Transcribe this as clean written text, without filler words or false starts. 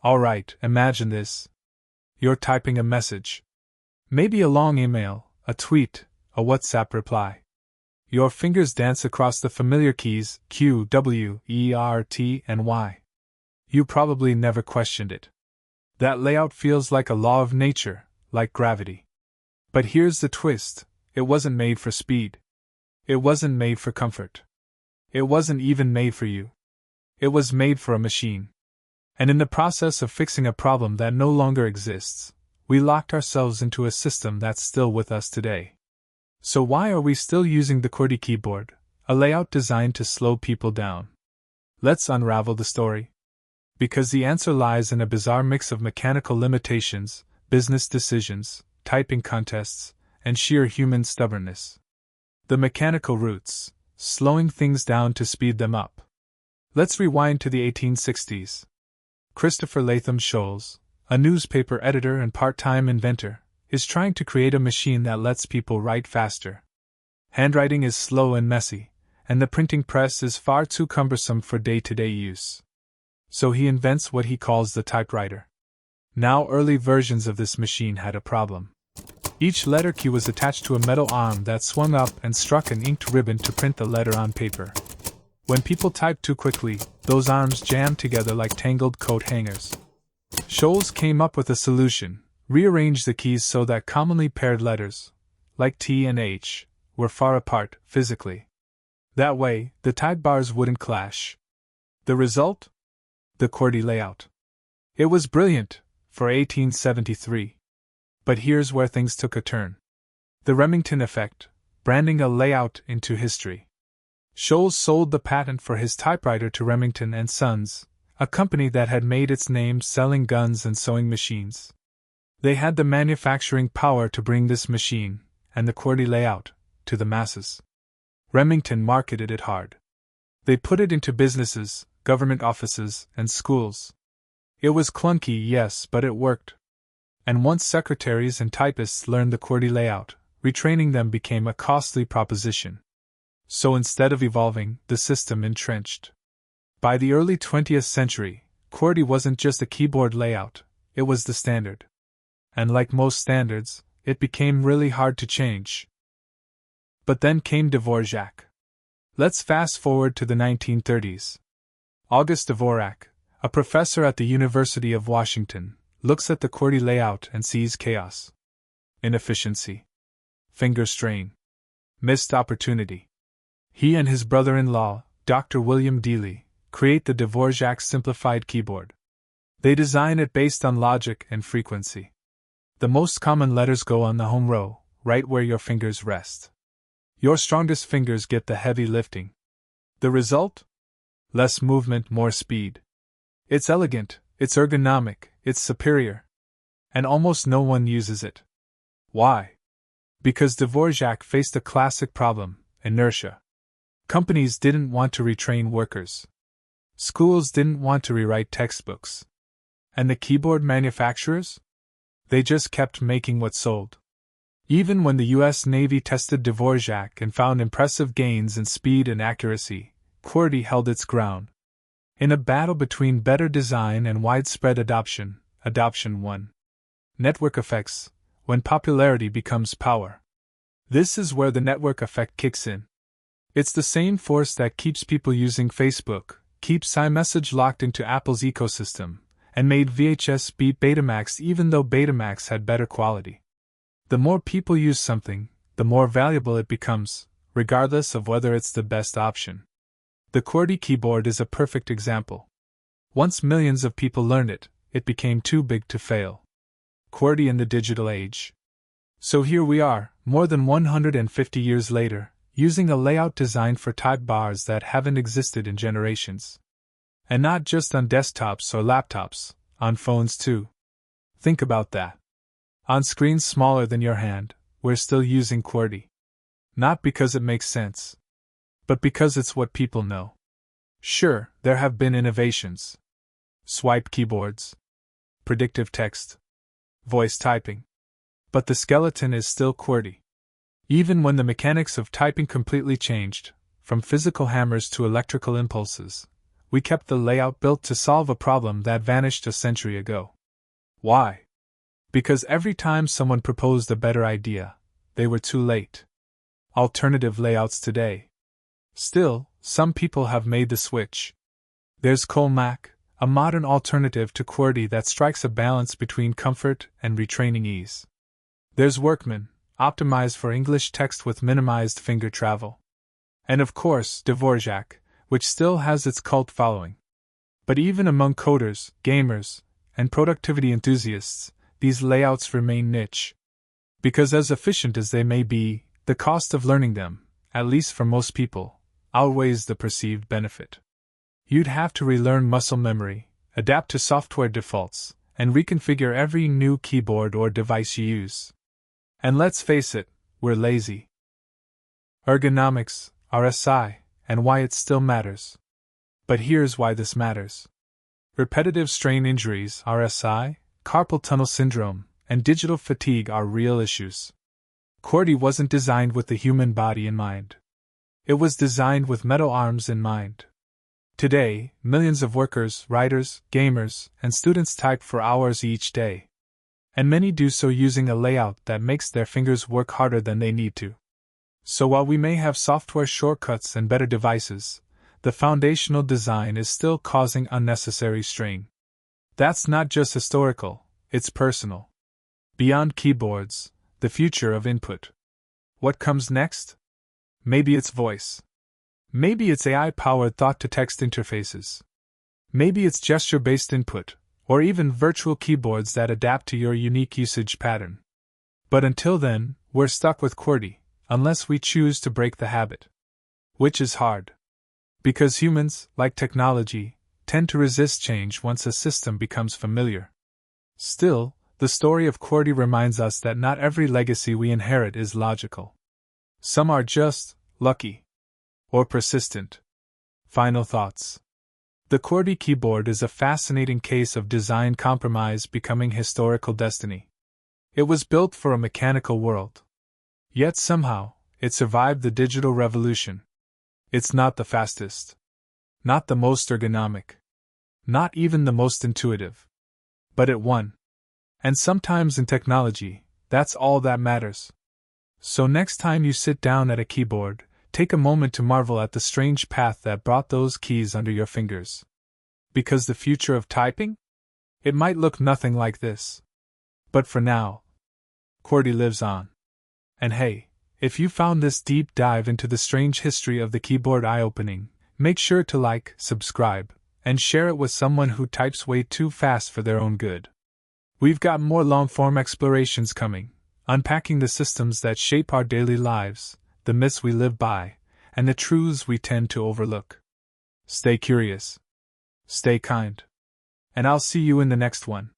Alright, imagine this. You're typing a message. Maybe a long email, a tweet, a WhatsApp reply. Your fingers dance across the familiar keys Q, W, E, R, T, and Y. You probably never questioned it. That layout feels like a law of nature, like gravity. But here's the twist: it wasn't made for speed. It wasn't made for comfort. It wasn't even made for you. It was made for a machine. And in the process of fixing a problem that no longer exists, we locked ourselves into a system that's still with us today. So why are we still using the QWERTY keyboard, a layout designed to slow people down? Let's unravel the story. Because the answer lies in a bizarre mix of mechanical limitations, business decisions, typing contests, and sheer human stubbornness. The mechanical roots, slowing things down to speed them up. Let's rewind to the 1860s. Christopher Sholes, a newspaper editor and part-time inventor, is trying to create a machine that lets people write faster. Handwriting is slow and messy, and the printing press is far too cumbersome for day-to-day use. So he invents what he calls the typewriter. Now, early versions of this machine had a problem. Each letter key was attached to a metal arm that swung up and struck an inked ribbon to print the letter on paper. When people typed too quickly, those arms jammed together like tangled coat hangers. Sholes came up with a solution: rearrange the keys so that commonly paired letters, like T and H, were far apart, physically. That way, the type bars wouldn't clash. The result? The QWERTY layout. It was brilliant, for 1873. But here's where things took a turn. The Remington effect, branding a layout into history. Sholes sold the patent for his typewriter to Remington and Sons, a company that had made its name selling guns and sewing machines. They had the manufacturing power to bring this machine, and the QWERTY layout, to the masses. Remington marketed it hard. They put it into businesses, government offices, and schools. It was clunky, yes, but it worked. And once secretaries and typists learned the QWERTY layout, retraining them became a costly proposition. So instead of evolving, the system entrenched. By the early 20th century, QWERTY wasn't just a keyboard layout, it was the standard. And like most standards, it became really hard to change. But then came Dvorak. Let's fast forward to the 1930s. August Dvorak, a professor at the University of Washington, looks at the QWERTY layout and sees chaos. Inefficiency. Finger strain. Missed opportunity. He and his brother-in-law, Dr. William Dealey, create the Dvorak simplified keyboard. They design it based on logic and frequency. The most common letters go on the home row, right where your fingers rest. Your strongest fingers get the heavy lifting. The result? Less movement, more speed. It's elegant, it's ergonomic, it's superior. And almost no one uses it. Why? Because Dvorak faced a classic problem: inertia. Companies didn't want to retrain workers. Schools didn't want to rewrite textbooks. And the keyboard manufacturers? They just kept making what sold. Even when the US Navy tested Dvorak and found impressive gains in speed and accuracy, QWERTY held its ground. In a battle between better design and widespread adoption, adoption won. Network effects, when popularity becomes power. This is where the network effect kicks in. It's the same force that keeps people using Facebook, keeps iMessage locked into Apple's ecosystem, and made VHS beat Betamax even though Betamax had better quality. The more people use something, the more valuable it becomes, regardless of whether it's the best option. The QWERTY keyboard is a perfect example. Once millions of people learned it, it became too big to fail. QWERTY in the digital age. So here we are, more than 150 years later, using a layout designed for type bars that haven't existed in generations. And not just on desktops or laptops, on phones too. Think about that. On screens smaller than your hand, we're still using QWERTY. Not because it makes sense, but because it's what people know. Sure, there have been innovations. Swipe keyboards. Predictive text. Voice typing. But the skeleton is still QWERTY. Even when the mechanics of typing completely changed, from physical hammers to electrical impulses, We kept the layout built to solve a problem that vanished a century ago. Why? Because every time someone proposed a better idea, they were too late. Alternative layouts today. Still, some people have made the switch. There's Colemak, a modern alternative to QWERTY that strikes a balance between comfort and retraining ease. There's Workman, optimized for English text with minimized finger travel. And of course, Dvorak, which still has its cult following. But even among coders, gamers, and productivity enthusiasts, these layouts remain niche. Because as efficient as they may be, the cost of learning them, at least for most people, outweighs the perceived benefit. You'd have to relearn muscle memory, adapt to software defaults, and reconfigure every new keyboard or device you use. And let's face it, we're lazy. Ergonomics, RSI, and why it still matters. But here's why this matters. Repetitive strain injuries, RSI, carpal tunnel syndrome, and digital fatigue are real issues. QWERTY wasn't designed with the human body in mind. It was designed with metal arms in mind. Today, millions of workers, writers, gamers, and students type for hours each day. And many do so using a layout that makes their fingers work harder than they need to. So while we may have software shortcuts and better devices, the foundational design is still causing unnecessary strain. That's not just historical, it's personal. Beyond keyboards, the future of input. What comes next? Maybe it's voice. Maybe it's AI-powered thought-to-text interfaces. Maybe it's gesture-based input, or even virtual keyboards that adapt to your unique usage pattern. But until then, we're stuck with QWERTY, unless we choose to break the habit. Which is hard. Because humans, like technology, tend to resist change once a system becomes familiar. Still, the story of QWERTY reminds us that not every legacy we inherit is logical. Some are just lucky. Or persistent. Final thoughts. The QWERTY keyboard is a fascinating case of design compromise becoming historical destiny. It was built for a mechanical world. Yet somehow, it survived the digital revolution. It's not the fastest. Not the most ergonomic. Not even the most intuitive. But it won. And sometimes in technology, that's all that matters. So next time you sit down at a keyboard, take a moment to marvel at the strange path that brought those keys under your fingers. Because the future of typing? It might look nothing like this. But for now, QWERTY lives on. And hey, if you found this deep dive into the strange history of the keyboard eye-opening, make sure to like, subscribe, and share it with someone who types way too fast for their own good. We've got more long-form explorations coming, unpacking the systems that shape our daily lives, the myths we live by, and the truths we tend to overlook. Stay curious. Stay kind. And I'll see you in the next one.